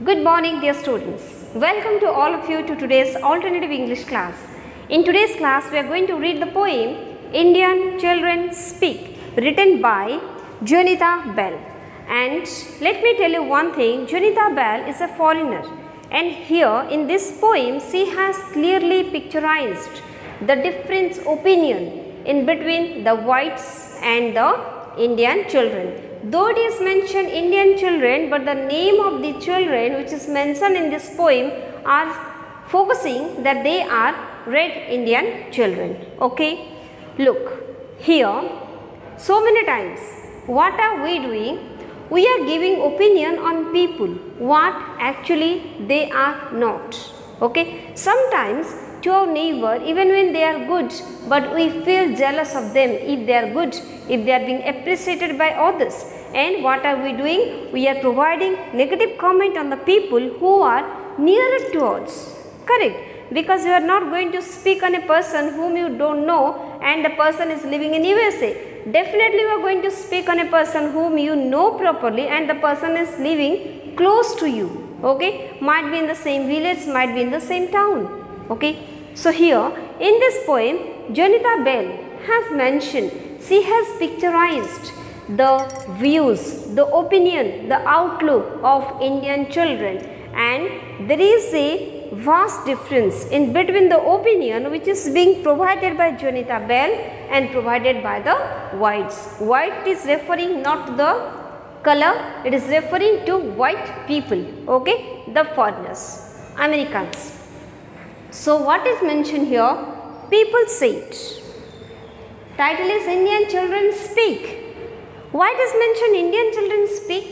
Good morning dear students. Welcome to all of you to today's alternative English class. In today's class we are going to read the poem Indian Children Speak, written by Junita Bell. And let me tell you one thing, Junita Bell is a foreigner, and here in this poem she has clearly picturized the different opinion in between the whites and the Indian children. Though it is mentioned Indian children, but the name of the children which is mentioned in this poem are focusing that they are red Indian children. Okay, look here, so many times what are we doing? We are giving opinion on people what actually they are not. Okay, sometimes to our neighbor, even when they are good, but we feel jealous of them if they are good, if they are being appreciated by others. And what are we doing? We are providing negative comment on the people who are nearer to us. Correct? Because you are not going to speak on a person whom you don't know and the person is living in USA. Definitely you are going to speak on a person whom you know properly and the person is living close to you. Okay? Might be in the same village, might be in the same town. Okay, so here in this poem, Junita Bell has mentioned, she has picturized the views, the opinion, the outlook of Indian children, and there is a vast difference in between the opinion which is being provided by Junita Bell and provided by the whites. White is referring not to the color, it is referring to white people, okay, the foreigners, Americans. So what is mentioned here? People said. Title is Indian Children Speak. Why it is mentioned Indian children speak?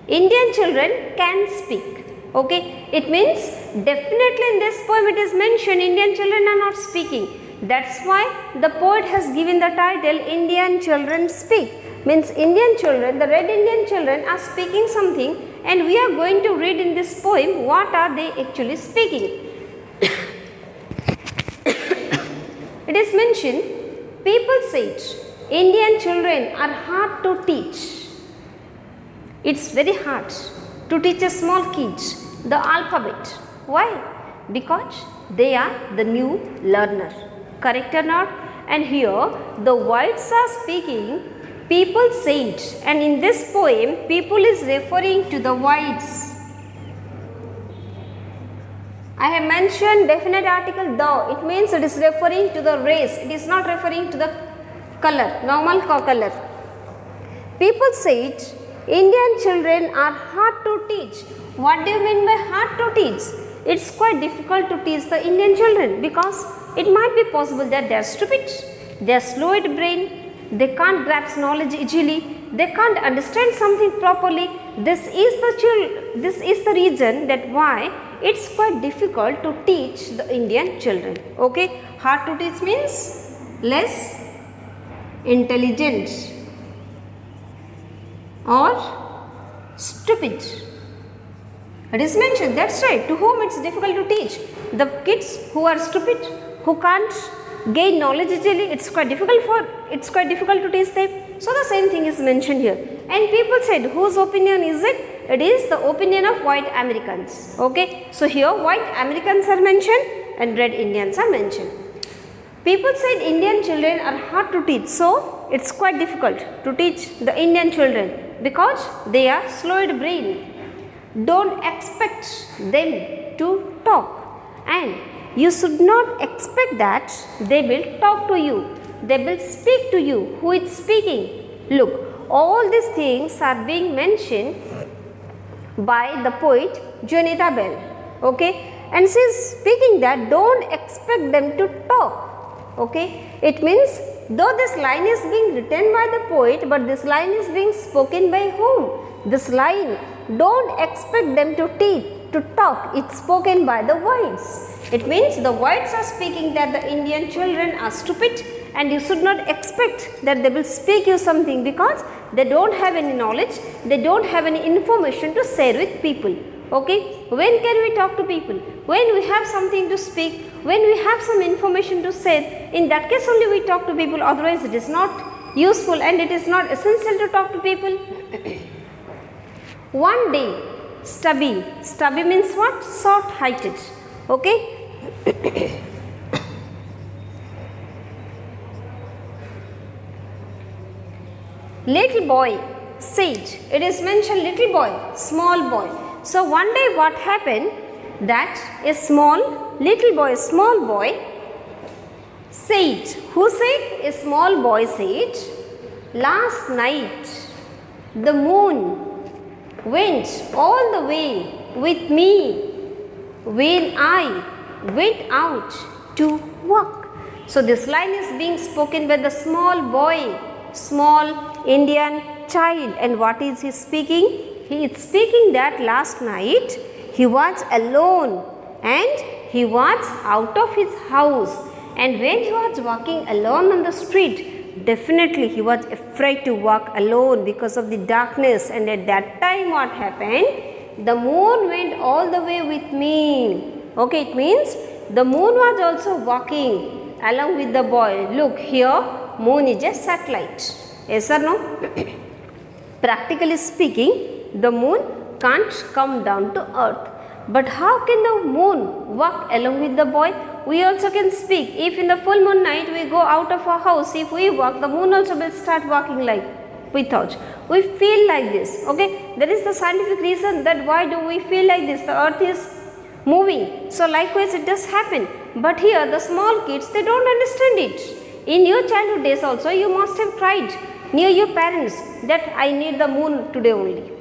Indian children can speak. Okay, it means definitely in this poem it is mentioned Indian children are not speaking. That's why the poet has given the title Indian Children Speak. Means Indian children, the red Indian children are speaking something, and we are going to read in this poem what are they actually speaking. It is mentioned, people said Indian children are hard to teach. It's very hard to teach a small kid the alphabet. Why? Because they are the new learner. Correct or not? And here the whites are speaking, people said, and in this poem people is referring to the whites. I have mentioned definite article the, it means it is referring to the race, it is not referring to the color, normal color. People said Indian children are hard to teach. What do you mean by hard to teach? It's quite difficult to teach the Indian children because it might be possible that they are stupid, they are slow at brain, they can't grasp knowledge easily, they can't understand something properly. This is the reason that why it's quite difficult to teach the Indian children. Okay, hard to teach means less intelligent or stupid. It is mentioned, that's right, to whom it's difficult to teach. The kids who are stupid, who can't gain knowledge easily, it's quite difficult to teach them. So the same thing is mentioned here. And people said, whose opinion is it? It is the opinion of white Americans. Okay, so here white Americans are mentioned and red Indians are mentioned. People said Indian children are hard to teach, so it's quite difficult to teach the Indian children because they are slow at brain. Don't expect them to talk, and you should not expect that they will talk to you, they will speak to you. Who is speaking? Look, all these things are being mentioned by the poet Junita Bell. Okay, and she is speaking that don't expect them to talk. Okay, it means though this line is being written by the poet, but this line is being spoken by whom? This line, don't expect them to talk, it's spoken by the whites. It means the whites are speaking that the Indian children are stupid and you should not expect that they will speak you something because they don't have any knowledge, they don't have any information to share with people. Okay, when can we talk to people? When we have something to speak, when we have some information to share, in that case only we talk to people, otherwise it is not useful and it is not essential to talk to people. One day stubby. Stubby means what? Short heighted. Okay. Little boy said, it is mentioned little boy, small boy. So one day what happened, that a small boy said, who said? A small boy said, last night the moon went all the way with me when I went out to walk. So this line is being spoken by the small boy, small Indian child. And what is he speaking? He is speaking that last night he was alone and he was out of his house, and when he was walking alone on the street, definitely he was afraid to walk alone because of the darkness. And at that time what happened? The moon went all the way with me. Okay, it means the moon was also walking along with the boy. Look here, moon is a satellite. Yes or no? Practically speaking, the moon can't come down to earth. But how can the moon walk along with the boy? We also can speak. If in the full moon night we go out of our house, if we walk, the moon also will start walking like with us. We feel like this. Okay, there is the scientific reason that why do we feel like this? The earth is moving. So likewise it does happen. But here the small kids, they don't understand it. In your childhood days also you must have tried near your parents that I need the moon today only.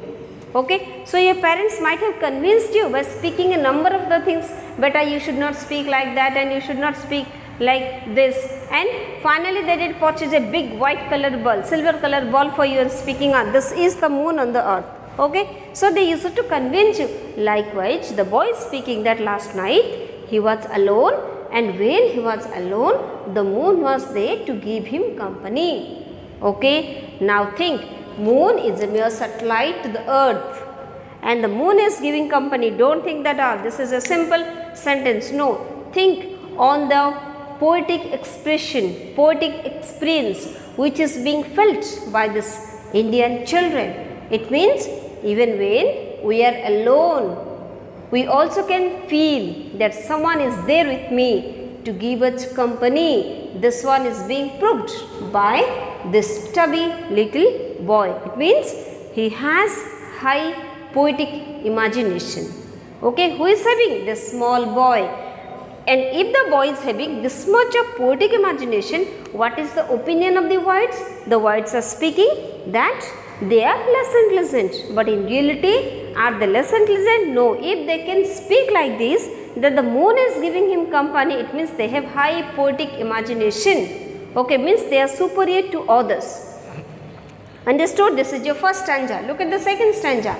Okay, so your parents might have convinced you by speaking a number of the things, but you should not speak like that and you should not speak like this, and finally they did purchase a big white color ball, silver color ball for you and speaking on this is the moon on the earth. Okay, so they used to convince you. Likewise the boy speaking that last night he was alone, and when he was alone the moon was there to give him company. Okay, now think, moon is a mere satellite to the earth and the moon is giving company. Don't think that this is a simple sentence. No, think on the poetic expression, poetic experience which is being felt by this Indian children. It means even when we are alone, we also can feel that someone is there with me to give us company. This one is being proved by this stubby little boy. It means he has high poetic imagination. Okay, who is having? This small boy. And if the boy is having this much of poetic imagination, what is the opinion of the whites? The whites are speaking that they are less intelligent. But in reality, are they less intelligent? No. If they can speak like this, that the moon is giving him company, it means they have high poetic imagination. Okay, means they are superior to others. Understood? This is your first stanza. Look at the second stanza.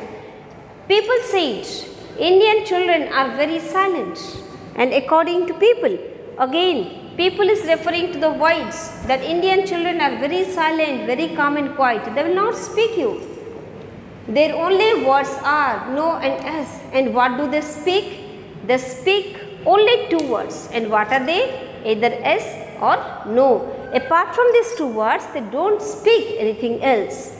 People said Indian children are very silent, and according to people, again people is referring to the whites, that Indian children are very silent, very calm and quiet. They will not speak you. Their only words are no and yes. And what do they speak? They speak only two words. And what are they? Either yes or no. Apart from these two words, they don't speak anything else.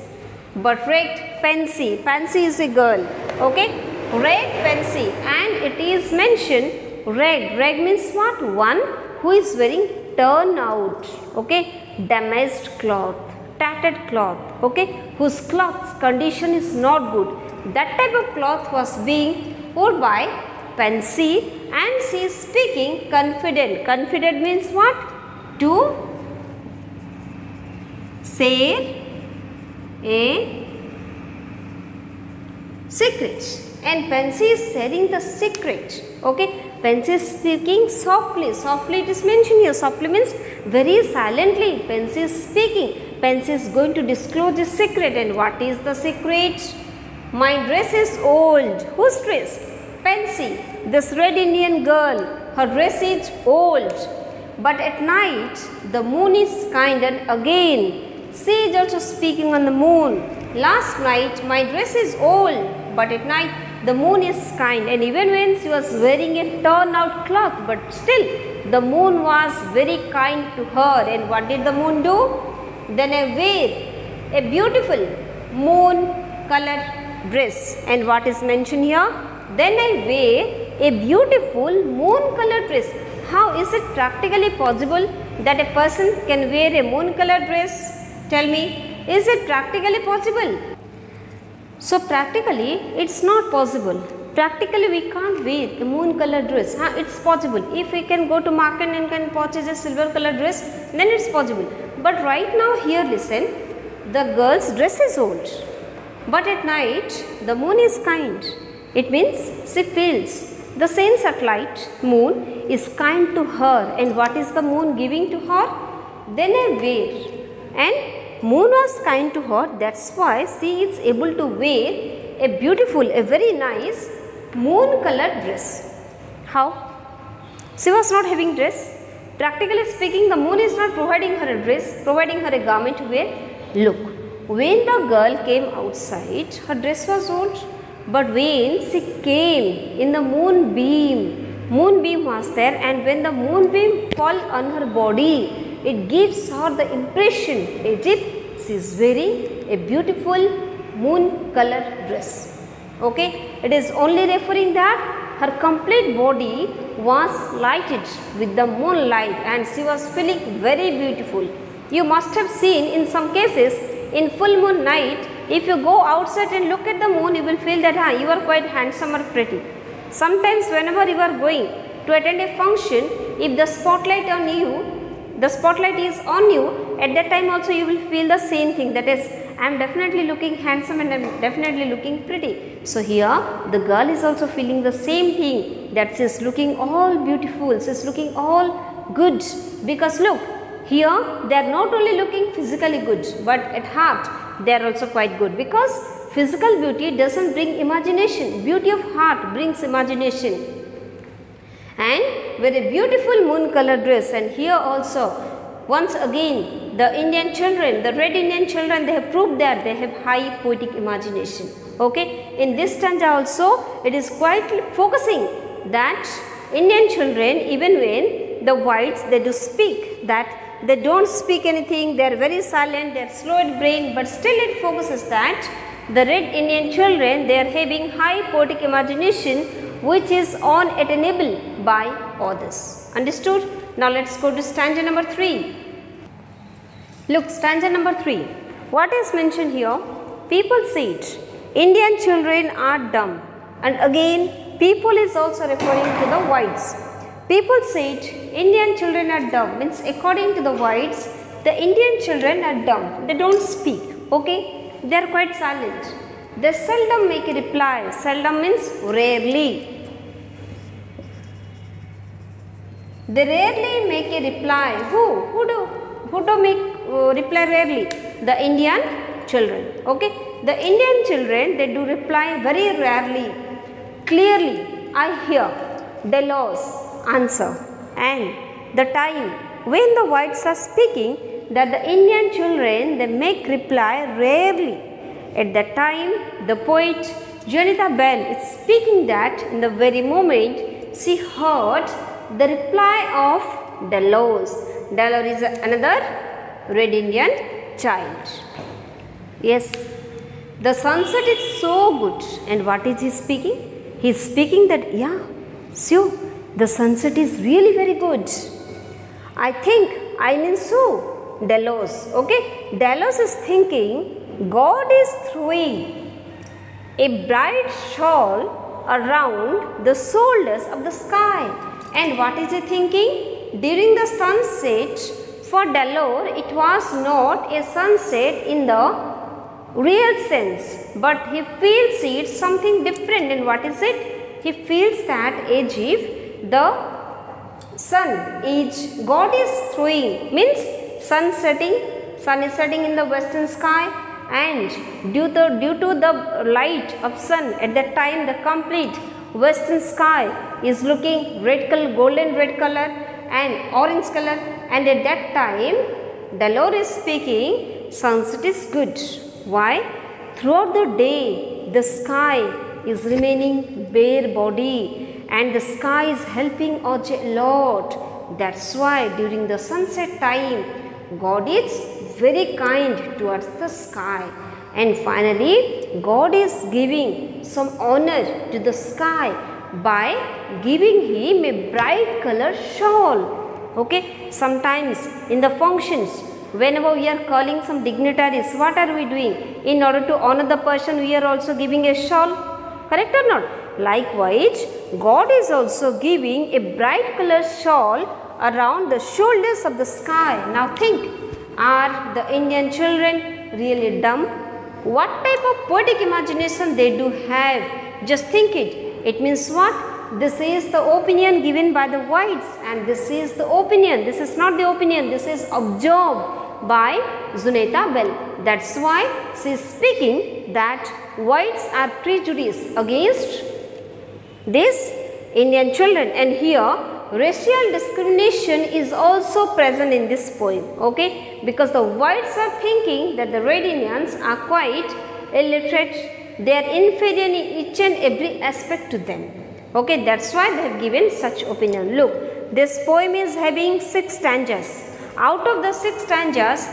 But red pansy, pansy is a girl. Okay, red pansy, and it is mentioned red. Red means what? One who is wearing turn out, okay, damaged cloth, tattered cloth, okay, whose cloth's condition is not good. That type of cloth was being worn by pansy, and she is speaking confident. Confident means what? To say a secret, and pansy is sharing the secret. Okay, pansy is speaking softly. Softly it is mentioned here. Softly means very silently. Pansy is speaking. Pansy is going to disclose the secret. And what is the secret? My dress is old. Whose dress? Pansy, this red Indian girl. Her dress is old. But at night the moon is kind, and again she is also speaking on the moon. Last night my dress is old, but at night the moon is kind. And even when she was wearing a torn out cloth, but still the moon was very kind to her. And what did the moon do? Then I wear a beautiful moon colored dress. And what is mentioned here? Then I wear a beautiful moon colored dress. How is it practically possible that a person can wear a moon colored dress? Tell me, is it practically possible? So practically it's not possible. Practically we can't wear a moon colored dress. It's possible. If we can go to market and can purchase a silver colored dress, then it's possible. But right now here listen, the girl's dress is old. But at night the moon is kind. It means she feels the same satellite moon is kind to her. And what is the moon giving to her? Then I wear. And moon was kind to her, that's why she is able to wear a beautiful, a very nice moon colored dress. How? She was not having dress. Practically speaking, the moon is not providing her a dress, providing her a garment to wear. Look, when the girl came outside, her dress was old. But when she came in the moonbeam was there, and when the moonbeam fell on her body, it gives her the impression as if she is wearing a beautiful moon colored dress. Okay, it is only referring that her complete body was lighted with the moonlight and she was feeling very beautiful. You must have seen in some cases in full moon night, if you go outside and look at the moon, you will feel that you are quite handsome or pretty. Sometimes whenever you are going to attend a function, if the spotlight is on you, at that time also you will feel the same thing, that is, I am definitely looking handsome and I am definitely looking pretty. So here the girl is also feeling the same thing, that she is looking all beautiful, she is looking all good, because look, here they are not only looking physically good, but at heart they are also quite good, because physical beauty doesn't bring imagination, beauty of heart brings imagination. And with a beautiful moon colored dress, and here also once again the Indian children, the red Indian children, they have proved that they have high poetic imagination. Okay, in this stanza also it is quite focusing that Indian children, even when the whites they do speak, that they don't speak anything, they are very silent, they are slow at brain, but still it focuses that the red Indian children, they are having high poetic imagination which is unattainable by others. Understood? Now let's go to stanza number 3. Look, stanza number 3. What is mentioned here? People said, Indian children are dumb. And again, people is also referring to the whites. People said, Indian children are dumb. Means according to the whites, the Indian children are dumb. They don't speak. Okay? They are quite silent. They seldom make a reply. Seldom means rarely. They rarely make a reply. Who do make reply rarely? The Indian children. Okay? The Indian children, they do reply very rarely. Clearly, I hear Delos answer, and the time when the whites are speaking, that the Indian children, they make reply rarely. At that time, the poet Janita Bell is speaking that in the very moment she heard the reply of Delos. Delos is another red Indian child. Yes, the sunset is so good. And what is he speaking? He is speaking that, yeah, sure, the sunset is really very good. I mean so, Delos. Okay, Delos is thinking God is throwing a bright shawl around the shoulders of the sky. And what is he thinking? During the sunset, for Delos, it was not a sunset in the real sense, but he feels it something different. And what is it? He feels that as if the sun is, God is throwing, means sun is setting in the western sky, and due to the light of sun, at that time the complete western sky is looking red color, golden red color and orange color, and at that time Delos is speaking, sunset is good. Why? Throughout the day the sky is remaining bare body and the sky is helping us a lot. That's why during the sunset time God is very kind towards the sky. And finally God is giving some honor to the sky by giving him a bright color shawl. Okay, sometimes in the functions, whenever we are calling some dignitaries, what are we doing? In order to honor the person, we are also giving a shawl. Correct or not? Likewise, God is also giving a bright color shawl around the shoulders of the sky. Now think, are the Indian children really dumb? What type of poetic imagination they do have? Just think it. It means what? This is the opinion given by the whites, and this is the opinion. This is not the opinion. This is observed by Zuneta Bell. That's why she is speaking that whites are prejudiced against these Indian children, and here racial discrimination is also present in this poem. Okay, because the whites are thinking that the red Indians are quite illiterate, they are inferior in each and every aspect to them. Okay, that's why they have given such opinion. Look, this poem is having 6 stanzas. Out of the 6 stanzas,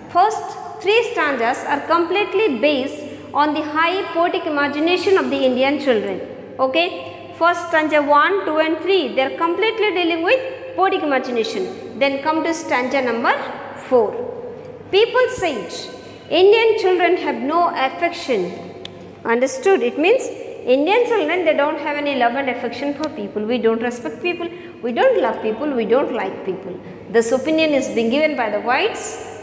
first 3 stanzas are completely based on the high poetic imagination of the Indian children. Okay, first stanza 1, 2 and 3, they are completely dealing with poetic imagination. Then come to stanza number 4. People said, Indian children have no affection. Understood? It means Indian children, they don't have any love and affection for people. We don't respect people, we don't love people, we don't like people. This opinion is being given by the whites.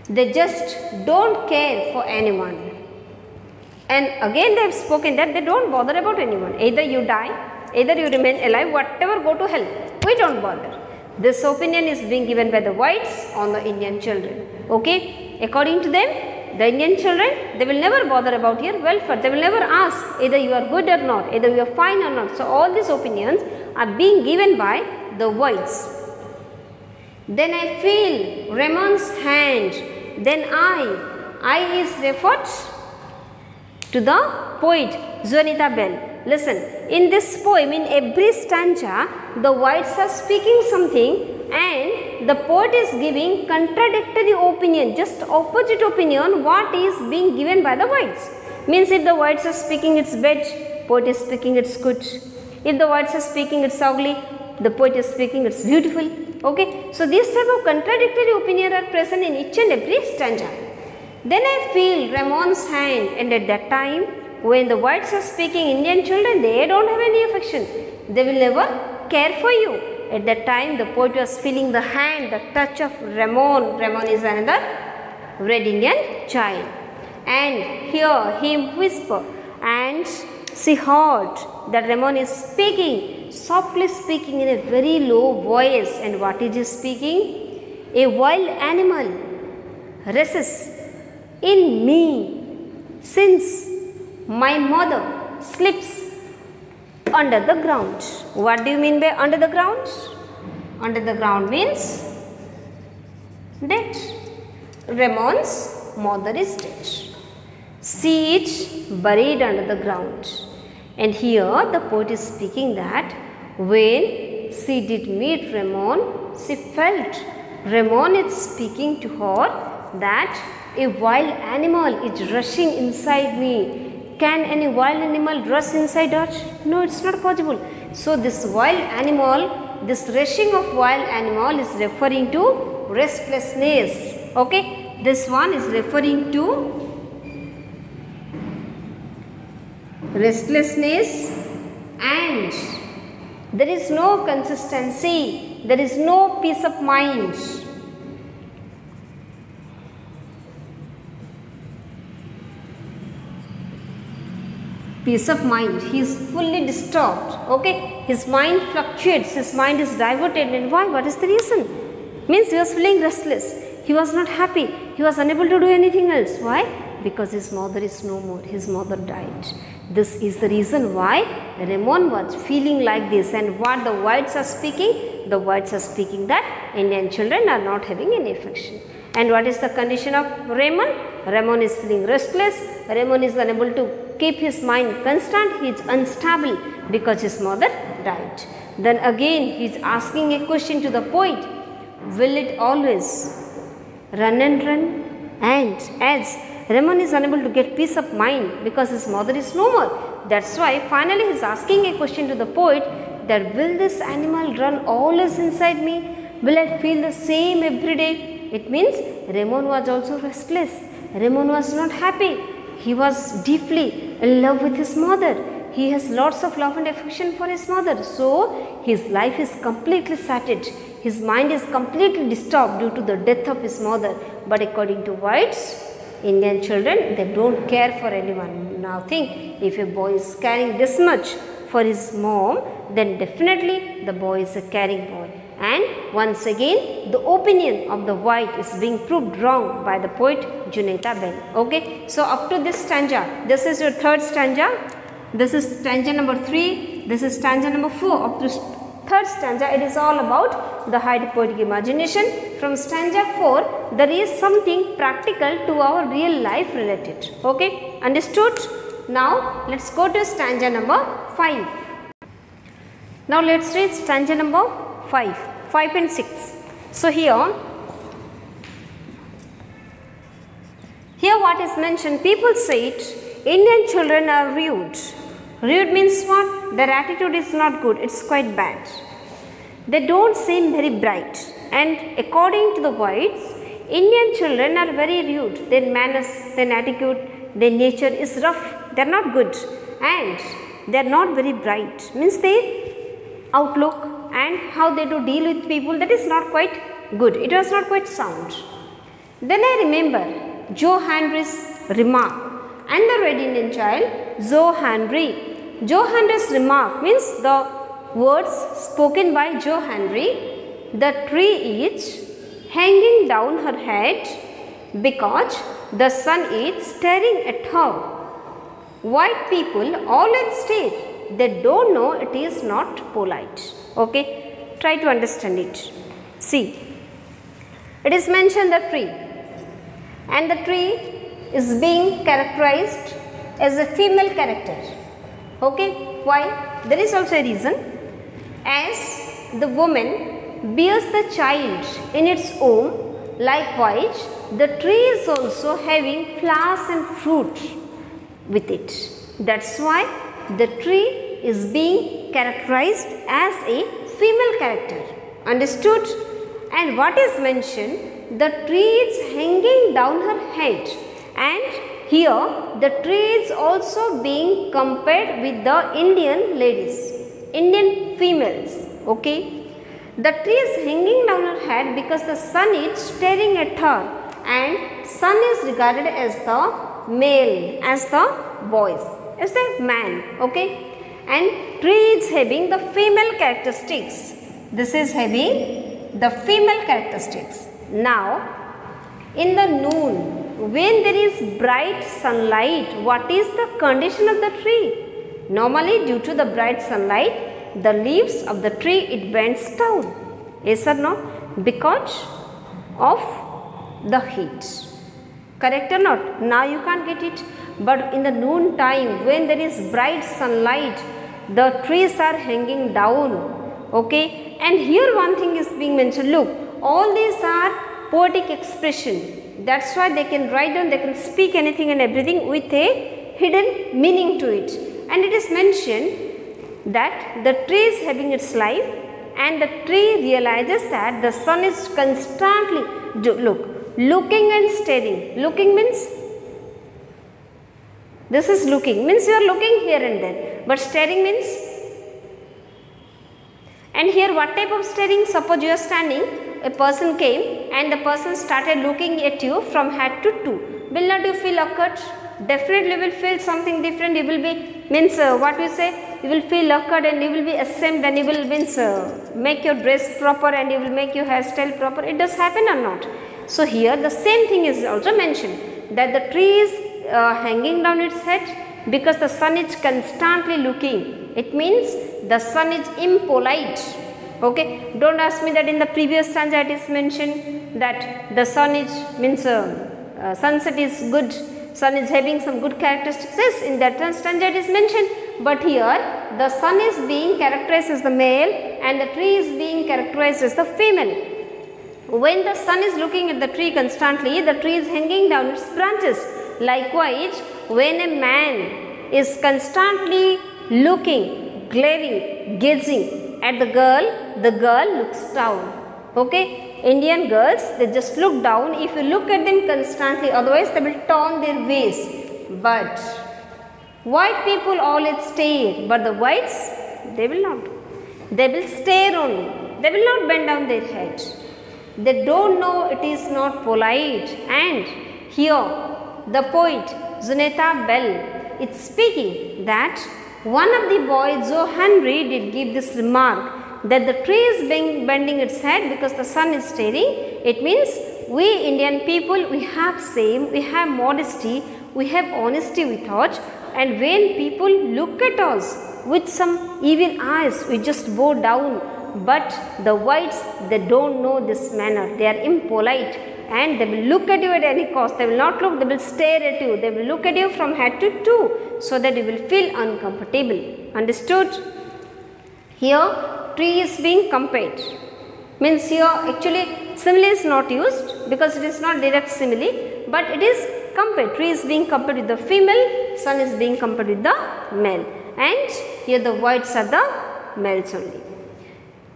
They just don't care for anyone. And again they have spoken that they don't bother about anyone. Either you die, either you remain alive, whatever, go to hell. We don't bother. This opinion is being given by the whites on the Indian children. Okay, according to them, the Indian children, they will never bother about your welfare. They will never ask either you are good or not, either you are fine or not. So all these opinions are being given by the whites. Then I feel Ramon's hand. Then I is referred to the poet Zuneta Bell. Listen, in this poem, in every stanza, the whites are speaking something and the poet is giving contradictory opinion, just opposite opinion what is being given by the whites. Means if the whites are speaking it's bad, poet is speaking it's good. If the whites are speaking it's ugly, the poet is speaking it's beautiful. Okay, so this type of contradictory opinion are present in each and every stanza. Then I feel Ramon's hand, and at that time when the whites are speaking, Indian children, they don't have any affection. They will never care for you. At that time the poet was feeling the hand, the touch of Ramon. Ramon is another red Indian child. And here him whisper, and she heard that Ramon is speaking, softly speaking in a very low voice. And what is he speaking? A wild animal races in me since my mother sleeps under the ground. What do you mean by under the ground? Under the ground means dead. Ramon's mother is dead. She is buried under the ground. And here the poet is speaking that when she did meet Ramon, she felt Ramon is speaking to her that a wild animal is rushing inside me. Can any wild animal rush inside her? No, it's not possible. So this wild animal, this rushing of wild animal is referring to restlessness. Okay, this one is referring to restlessness, and there is no consistency, there is no peace of mind. Peace of mind, he is fully disturbed. Okay, his mind fluctuates, his mind is diverted. And why? What is the reason? Means he was feeling restless, he was not happy, he was unable to do anything else. Why? Because his mother is no more, his mother died. This is the reason why Ramon was feeling like this. And what the whites are speaking? The whites are speaking that Indian children are not having any affection. And what is the condition of Ramon? Ramon is feeling restless, Ramon is unable to keep his mind constant, he is unstable because his mother died. Then again he is asking a question to the poet, will it always run and run? And as Ramon is unable to get peace of mind because his mother is no more. That's why finally he is asking a question to the poet that will this animal run always inside me? Will I feel the same every day? It means Ramon was also restless. Ramon was not happy. He was deeply in love with his mother. He has lots of love and affection for his mother. So his life is completely shattered. His mind is completely disturbed due to the death of his mother. But according to whites, Indian children, they don't care for anyone. Now think, if a boy is caring this much for his mom, then definitely the boy is a caring boy. And once again, the opinion of the white is being proved wrong by the poet Juneta Bell. Okay, so up to this stanza, this is your third stanza. This is stanza number 3. This is stanza number 4. Up to third stanza, it is all about the high poetic imagination. From stanza 4, there is something practical to our real life related. Okay, understood? Now let's go to stanza number 5. Now let's read stanza number 5 and 6. So here what is mentioned, people say it, Indian children are rude. Rude means what? Their attitude is not good, it's quite bad. They don't seem very bright, and according to the whites, Indian children are very rude. Their manners, their attitude, their nature is rough, they are not good, and they are not very bright. Means their outlook and how they do deal with people, that is not quite good. It was not quite sound. Then I remember Joe Henry's remark, and the red Indian child, Joe Henry. Joe Henry's remark means the words spoken by Joe Henry. The tree is hanging down her head because the sun is staring at her. White people always stare. They don't know it is not polite. Okay, try to understand it. See, it is mentioned the tree, and the tree is being characterized as a female character. Okay, why? There is also a reason. As the woman bears the child in its womb, likewise the tree is also having flowers and fruit with it. That's why the tree is being characterized as a female character. Understood? And what is mentioned? The tree is hanging down her head, and here the tree is also being compared with the Indian ladies, Indian females. Okay, the tree is hanging down her head because the sun is staring at her, and sun is regarded as the male, as the boys, as the man. Okay, and tree is having the female characteristics. This is having the female characteristics. Now, in the noon, when there is bright sunlight, what is the condition of the tree? Normally, due to the bright sunlight, the leaves of the tree, it bends down. Yes or no? Because of the heat. Correct or not? Now you can't get it. But in the noon time, when there is bright sunlight, the trees are hanging down. Okay, and here one thing is being mentioned. Look, all these are poetic expression. That's why they can write down, they can speak anything and everything with a hidden meaning to it. And it is mentioned that the tree is having its life, and the tree realizes that the sun is constantly looking and staring. Looking means, this is looking means you are looking here and there, but staring means, and here what type of staring? Suppose you are standing, a person came and the person started looking at you from head to toe. Will not you feel awkward? Definitely will feel something different. You will be, means what we say, you will feel awkward and you will be ashamed, and you will means make your dress proper and you will make your hairstyle proper. It does happen or not? So here the same thing is also mentioned, that the tree is hanging down its head because the sun is constantly looking. It means the sun is impolite. Okay, don't ask me that in the previous stanza it is mentioned that the sun is means sunset is good, sun is having some good characteristics. Yes, in that stanza it is mentioned, but here the sun is being characterized as the male and the tree is being characterized as the female. When the sun is looking at the tree constantly, the tree is hanging down its branches. Likewise, when a man is constantly looking, glaring, gazing at the girl looks down. Okay, Indian girls, they just look down if you look at them constantly, otherwise they will turn their waist. But white people always stare, but the whites, they will not. They will stare only. They will not bend down their head. They don't know it is not polite. And here the poet Zuneta Bell is speaking that one of the boys, Joe Henry, did give this remark that the tree is bending its head because the sun is staring. It means we Indian people, we have same, we have modesty, we have honesty with thought, and when people look at us with some evil eyes, we just bow down. But the whites, they don't know this manner. They are impolite and they will look at you at any cost. They will not look, they will stare at you. They will look at you from head to toe so that you will feel uncomfortable. Understood? Here, tree is being compared. Means here actually simile is not used because it is not direct simile, but it is compared. Tree is being compared with the female, sun is being compared with the male, and here the whites are the males only.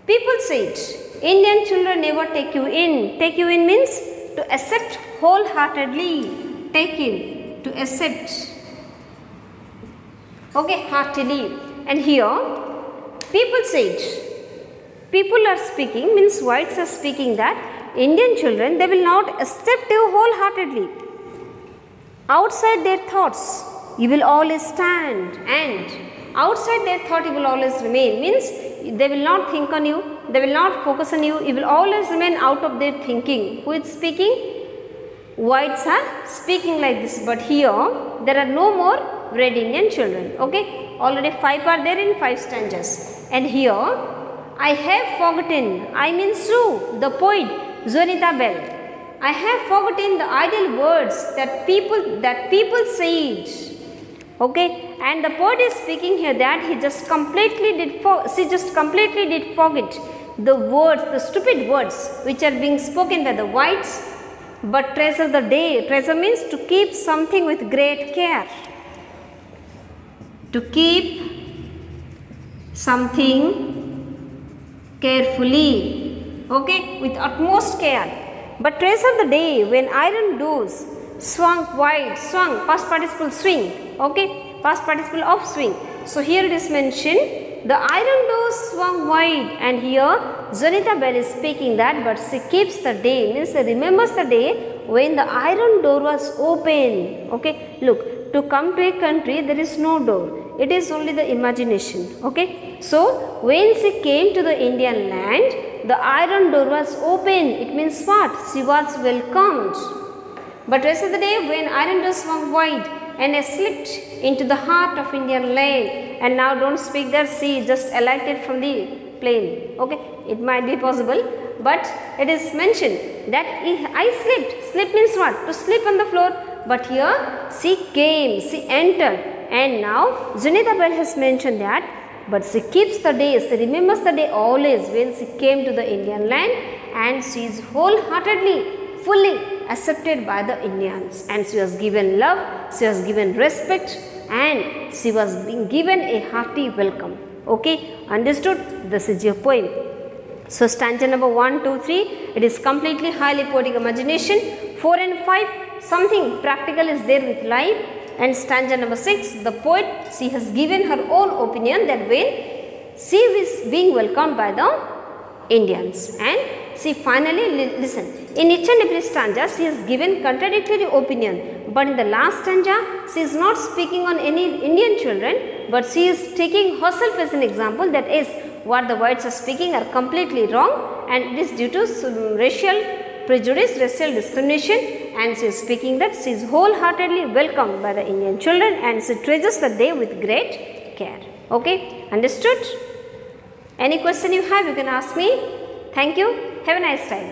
People said, Indian children never take you in. Take you in means to accept wholeheartedly. Take in, to accept. Okay, heartily. And here, people said, people are speaking, means whites are speaking that Indian children, they will not accept you wholeheartedly. Outside their thoughts, you will always stand, and outside their thought you will always remain. Means they will not think on you, they will not focus on you, you will always remain out of their thinking. Who is speaking? Whites are speaking like this. But here there are no more red Indian children. Okay, already 5 are there in 5 stanzas. And here, I have forgotten, I mean Sue, the poet Zuneta Bell, I have forgotten the ideal words that people said. Okay, and the poet is speaking here that she just completely did forget the words, the stupid words which are being spoken by the whites, but treasure the day. Treasure means to keep something with great care. To keep something carefully, okay, with utmost care. But treasure the day when iron doors swung wide, swung, past participle swing, okay, past participle of swing. So here it is mentioned, the iron doors swung wide, and here Zuneta Bell is speaking that, but she keeps the day, means she remembers the day when the iron door was open. Okay, look, to come to a country there is no door, it is only the imagination. Okay, so when she came to the Indian land, the iron door was open. It means what? She was welcomed. But rest of the day when iron doors swung wide and I slipped into the heart of Indian land, and now don't speak that she just alighted from the plane. Okay, it might be possible, but it is mentioned that I slipped. Slip means what? To slip on the floor. But here she came, she entered, and now Zuneta Bell has mentioned that, but she keeps the day, she remembers the day always when she came to the Indian land, and she is wholeheartedly, fully accepted by the Indians, and she was given love, she was given respect, and she was being given a hearty welcome. Okay, understood? This is your poem. So stanza number 1, 2, 3, it is completely highly poetic imagination. 4 and 5, something practical is there with life. And stanza number 6, the poet, she has given her own opinion that when she is being welcomed by the Indians, and she finally, listen, in each and every stanza she has given contradictory opinion, but in the last stanza she is not speaking on any Indian children, but she is taking herself as an example that is what the whites are speaking are completely wrong, and it is due to racial prejudice, racial discrimination, and she is speaking that she is wholeheartedly welcomed by the Indian children and she treasures the day with great care. Okay, understood? Any question you have, you can ask me. Thank you. Have a nice time.